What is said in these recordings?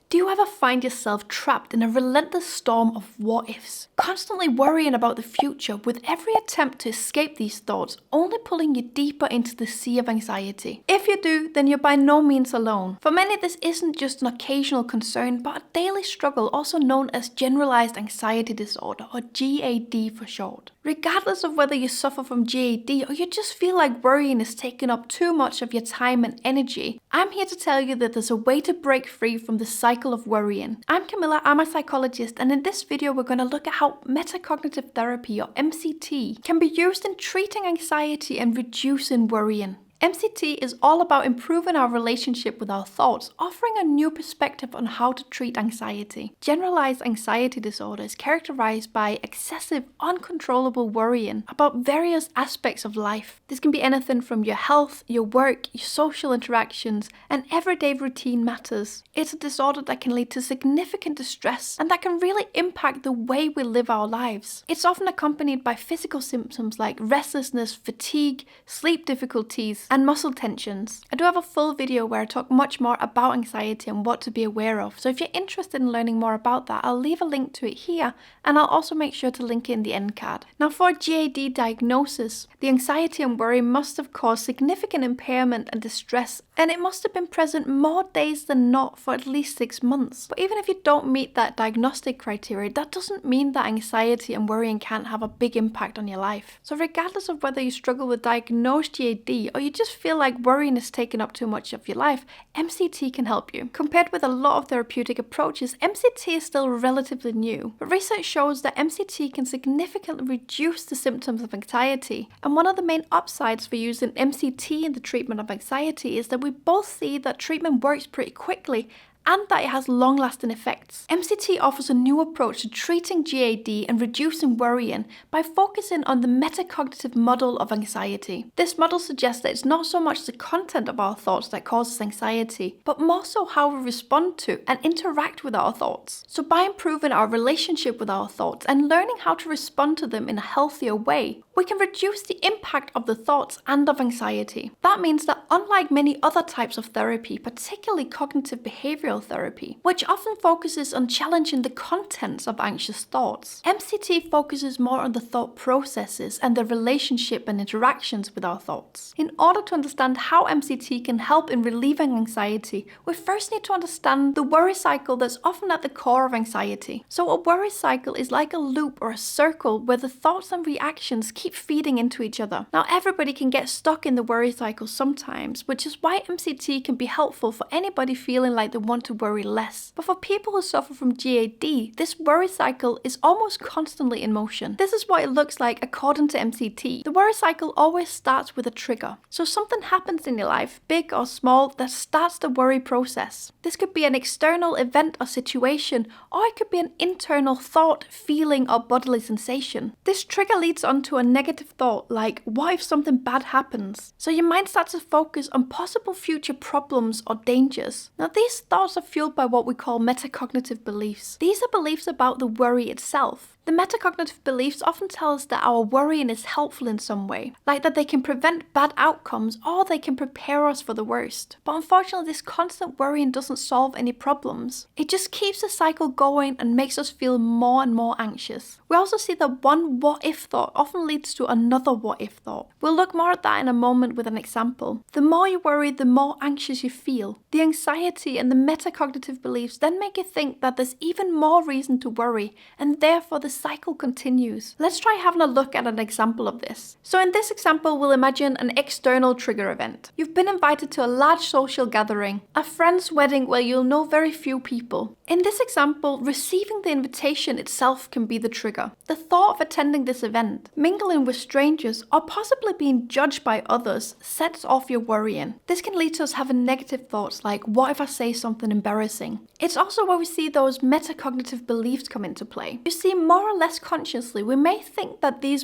Do you ever find yourself trapped in a relentless storm of what-ifs, constantly worrying about the future with every attempt to escape these thoughts only pulling you deeper into the sea of anxiety? If you do, then you're by no means alone. For many, this isn't just an occasional concern, but a daily struggle, also known as Generalized Anxiety Disorder, or GAD for short. Regardless of whether you suffer from GAD or you just feel like worrying is taking up too much of your time and energy, I'm here to tell you that there's a way to break free from the cycle of worrying. I'm Camilla, I'm a psychologist, and in this video we're going to look at how Metacognitive Therapy, or MCT, can be used in treating anxiety and reducing worrying. MCT is all about improving our relationship with our thoughts, offering a new perspective on how to treat anxiety. Generalized anxiety disorder is characterized by excessive, uncontrollable worrying about various aspects of life. This can be anything from your health, your work, your social interactions, and everyday routine matters. It's a disorder that can lead to significant distress and that can really impact the way we live our lives. It's often accompanied by physical symptoms like restlessness, fatigue, sleep difficulties, and muscle tensions. I do have a full video where I talk much more about anxiety and what to be aware of, so if you're interested in learning more about that, I'll leave a link to it here, and I'll also make sure to link it in the end card. Now, for a GAD diagnosis, the anxiety and worry must have caused significant impairment and distress, and it must have been present more days than not for at least 6 months. But even if you don't meet that diagnostic criteria, that doesn't mean that anxiety and worrying can't have a big impact on your life. So regardless of whether you struggle with diagnosed GAD or you just feel like worrying is taking up too much of your life, MCT can help you. Compared with a lot of therapeutic approaches, MCT is still relatively new, but research shows that MCT can significantly reduce the symptoms of anxiety. And one of the main upsides for using MCT in the treatment of anxiety is that we both see that treatment works pretty quickly and that it has long-lasting effects. MCT offers a new approach to treating GAD and reducing worrying by focusing on the metacognitive model of anxiety. This model suggests that it's not so much the content of our thoughts that causes anxiety, but more so how we respond to and interact with our thoughts. So by improving our relationship with our thoughts and learning how to respond to them in a healthier way, we can reduce the impact of the thoughts and of anxiety. That means that unlike many other types of therapy, particularly cognitive behavioral therapy, which often focuses on challenging the contents of anxious thoughts, MCT focuses more on the thought processes and the relationship and interactions with our thoughts. In order to understand how MCT can help in relieving anxiety, we first need to understand the worry cycle that's often at the core of anxiety. So a worry cycle is like a loop or a circle where the thoughts and reactions keep feeding into each other. Now, everybody can get stuck in the worry cycle sometimes, which is why MCT can be helpful for anybody feeling like they want to worry less. But for people who suffer from GAD, this worry cycle is almost constantly in motion. This is what it looks like according to MCT. The worry cycle always starts with a trigger. So something happens in your life, big or small, that starts the worry process. This could be an external event or situation, or it could be an internal thought, feeling, or bodily sensation. This trigger leads on to a negative thought like, what if something bad happens? So your mind starts to focus on possible future problems or dangers. Now, these thoughts are fueled by what we call metacognitive beliefs. These are beliefs about the worry itself. The metacognitive beliefs often tell us that our worrying is helpful in some way, like that they can prevent bad outcomes or they can prepare us for the worst. But unfortunately, this constant worrying doesn't solve any problems. It just keeps the cycle going and makes us feel more and more anxious. We also see that one what-if thought often leads to another what-if thought. We'll look more at that in a moment with an example. The more you worry, the more anxious you feel. The anxiety and the metacognitive beliefs then make you think that there's even more reason to worry, and therefore the cycle continues. Let's try having a look at an example of this. So in this example, we'll imagine an external trigger event. You've been invited to a large social gathering, a friend's wedding where you'll know very few people. In this example, receiving the invitation itself can be the trigger. The thought of attending this event, mingling with strangers, or possibly being judged by others sets off your worrying. This can lead to us having negative thoughts like, what if I say something embarrassing? It's also where we see those metacognitive beliefs come into play. You see, more or less consciously, we may think that these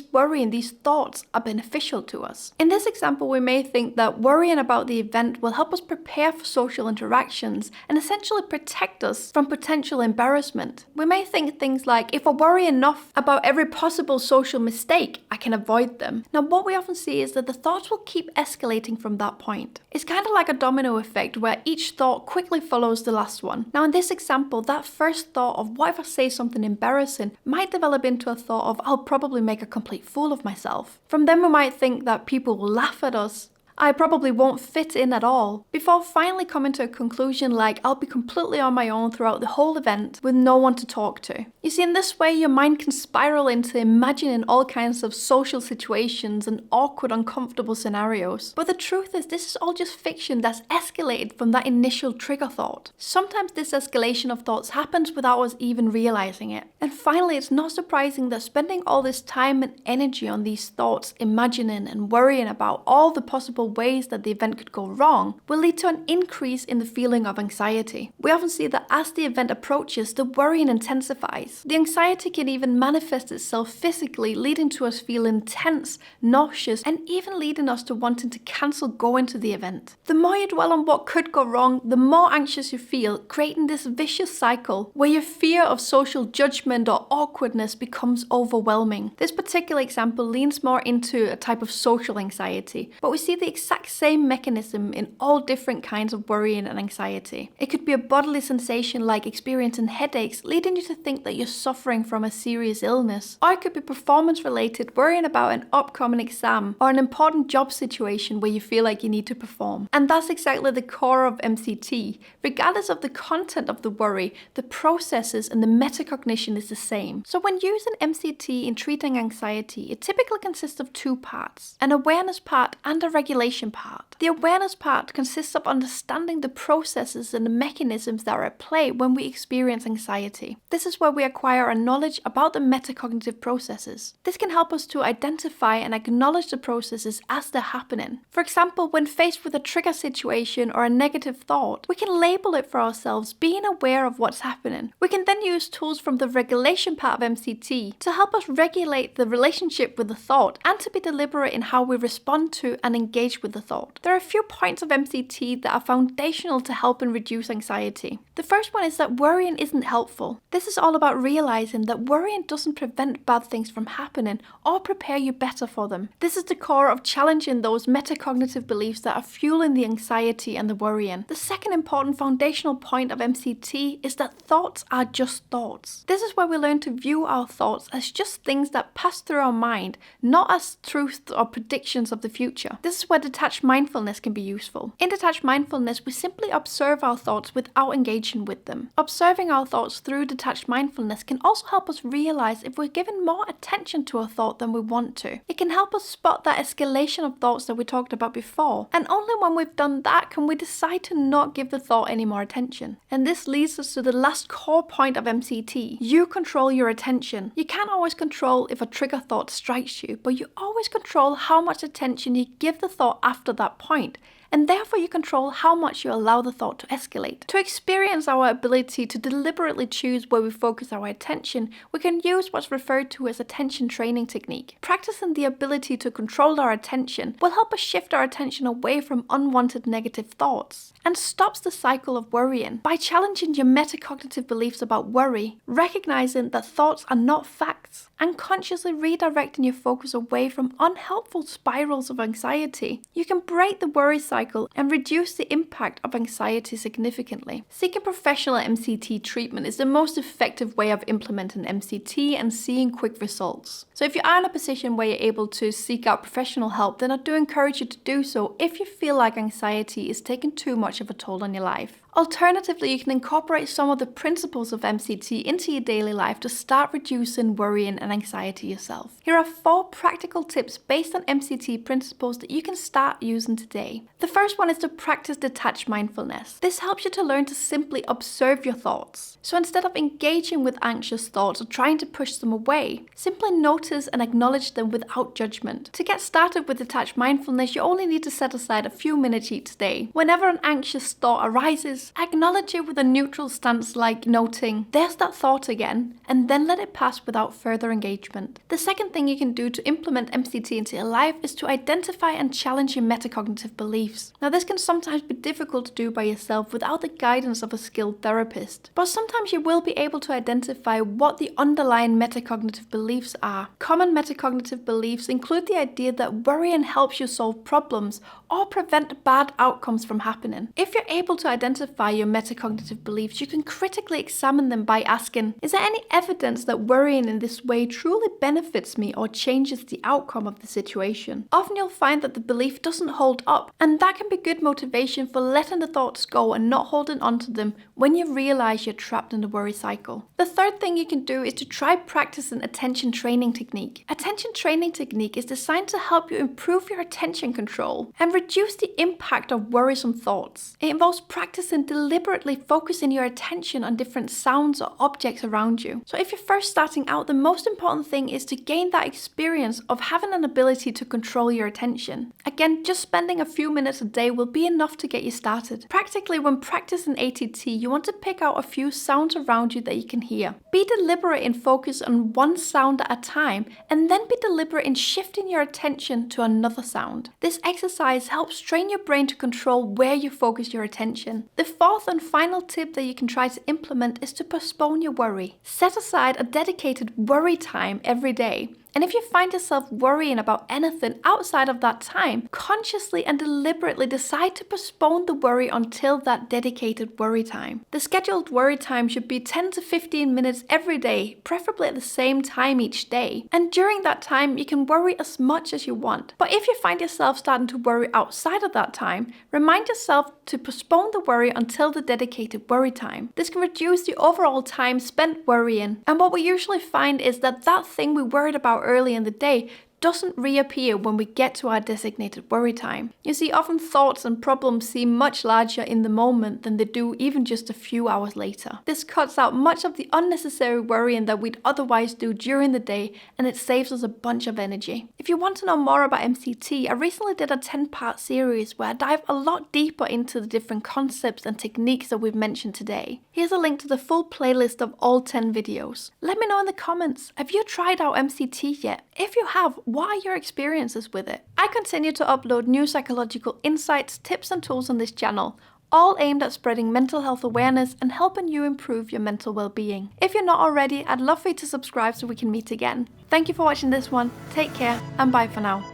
thoughts are beneficial to us. In this example, we may think that worrying about the event will help us prepare for social interactions and essentially protect us from potential embarrassment. We may think things like, if I worry enough, laugh about every possible social mistake, I can avoid them. Now, what we often see is that the thoughts will keep escalating from that point. It's kind of like a domino effect where each thought quickly follows the last one. Now, in this example, that first thought of what if I say something embarrassing might develop into a thought of I'll probably make a complete fool of myself. From then we might think that people will laugh at us. I probably won't fit in at all, before finally coming to a conclusion like I'll be completely on my own throughout the whole event with no one to talk to. You see, in this way, your mind can spiral into imagining all kinds of social situations and awkward, uncomfortable scenarios. But the truth is, this is all just fiction that's escalated from that initial trigger thought. Sometimes this escalation of thoughts happens without us even realizing it. And finally, it's not surprising that spending all this time and energy on these thoughts, imagining and worrying about all the possible ways that the event could go wrong will lead to an increase in the feeling of anxiety. We often see that as the event approaches, the worrying intensifies. The anxiety can even manifest itself physically, leading to us feeling tense, nauseous, and even leading us to wanting to cancel going to the event. The more you dwell on what could go wrong, the more anxious you feel, creating this vicious cycle where your fear of social judgment or awkwardness becomes overwhelming. This particular example leans more into a type of social anxiety, but we see the exact same mechanism in all different kinds of worrying and anxiety. It could be a bodily sensation like experiencing headaches, leading you to think that you're suffering from a serious illness. Or it could be performance related, worrying about an upcoming exam or an important job situation where you feel like you need to perform. And that's exactly the core of MCT. Regardless of the content of the worry, the processes and the metacognition is the same. So when using MCT in treating anxiety, it typically consists of two parts, an awareness part and a regulation part. The awareness part consists of understanding the processes and the mechanisms that are at play when we experience anxiety. This is where we acquire a knowledge about the metacognitive processes. This can help us to identify and acknowledge the processes as they're happening. For example, when faced with a trigger situation or a negative thought, we can label it for ourselves, being aware of what's happening. We can then use tools from the regulation part of MCT to help us regulate the relationship with the thought and to be deliberate in how we respond to and engage with the thought. There are a few points of MCT that are foundational to help and reduce anxiety. The first one is that worrying isn't helpful. This is all about realizing that worrying doesn't prevent bad things from happening or prepare you better for them. This is the core of challenging those metacognitive beliefs that are fueling the anxiety and the worrying. The second important foundational point of MCT is that thoughts are just thoughts. This is where we learn to view our thoughts as just things that pass through our mind, not as truths or predictions of the future. This is where detached mindfulness can be useful. In detached mindfulness, we simply observe our thoughts without engaging with them. Observing our thoughts through detached mindfulness can also help us realize if we're giving more attention to a thought than we want to. It can help us spot that escalation of thoughts that we talked about before, and only when we've done that can we decide to not give the thought any more attention. And this leads us to the last core point of MCT. You control your attention. You can't always control if a trigger thought strikes you, but you always control how much attention you give the thought after that point. And therefore you control how much you allow the thought to escalate. To experience our ability to deliberately choose where we focus our attention, we can use what's referred to as attention training technique. Practicing the ability to control our attention will help us shift our attention away from unwanted negative thoughts and stops the cycle of worrying. By challenging your metacognitive beliefs about worry, recognizing that thoughts are not facts, and consciously redirecting your focus away from unhelpful spirals of anxiety, you can break the worry cycle and reduce the impact of anxiety significantly. Seeking professional MCT treatment is the most effective way of implementing MCT and seeing quick results. So if you are in a position where you're able to seek out professional help, then I do encourage you to do so if you feel like anxiety is taking too much of a toll on your life. Alternatively, you can incorporate some of the principles of MCT into your daily life to start reducing worrying and anxiety yourself. Here are 4 practical tips based on MCT principles that you can start using today. The first one is to practice detached mindfulness. This helps you to learn to simply observe your thoughts. So instead of engaging with anxious thoughts or trying to push them away, simply notice and acknowledge them without judgment. To get started with detached mindfulness, you only need to set aside a few minutes each day. Whenever an anxious thought arises, this, acknowledge it with a neutral stance like noting, there's that thought again, and then let it pass without further engagement. The second thing you can do to implement MCT into your life is to identify and challenge your metacognitive beliefs. Now, this can sometimes be difficult to do by yourself without the guidance of a skilled therapist, but sometimes you will be able to identify what the underlying metacognitive beliefs are. Common metacognitive beliefs include the idea that worrying helps you solve problems or prevent bad outcomes from happening. If you're able to identify your metacognitive beliefs, you can critically examine them by asking, is there any evidence that worrying in this way truly benefits me or changes the outcome of the situation? Often you'll find that the belief doesn't hold up, and that can be good motivation for letting the thoughts go and not holding on to them when you realize you're trapped in the worry cycle. The third thing you can do is to try practicing attention training technique. Attention training technique is designed to help you improve your attention control and reduce the impact of worrisome thoughts. It involves practicing deliberately focusing your attention on different sounds or objects around you. So if you're first starting out, the most important thing is to gain that experience of having an ability to control your attention. Again, just spending a few minutes a day will be enough to get you started. Practically, when practicing ATT, you want to pick out a few sounds around you that you can hear. Be deliberate in focus on one sound at a time, and then be deliberate in shifting your attention to another sound. This exercise helps train your brain to control where you focus your attention. The fourth and final tip that you can try to implement is to postpone your worry. Set aside a dedicated worry time every day. And if you find yourself worrying about anything outside of that time, consciously and deliberately decide to postpone the worry until that dedicated worry time. The scheduled worry time should be 10 to 15 minutes every day, preferably at the same time each day. And during that time, you can worry as much as you want. But if you find yourself starting to worry outside of that time, remind yourself to postpone the worry until the dedicated worry time. This can reduce the overall time spent worrying. And what we usually find is that thing we worried about early in the day doesn't reappear when we get to our designated worry time. You see, often thoughts and problems seem much larger in the moment than they do even just a few hours later. This cuts out much of the unnecessary worrying that we'd otherwise do during the day, and it saves us a bunch of energy. If you want to know more about MCT, I recently did a 10-part series where I dive a lot deeper into the different concepts and techniques that we've mentioned today. Here's a link to the full playlist of all 10 videos. Let me know in the comments, have you tried out MCT yet? If you have, what are your experiences with it? I continue to upload new psychological insights, tips and tools on this channel, all aimed at spreading mental health awareness and helping you improve your mental well-being. If you're not already, I'd love for you to subscribe so we can meet again. Thank you for watching this one, take care and bye for now.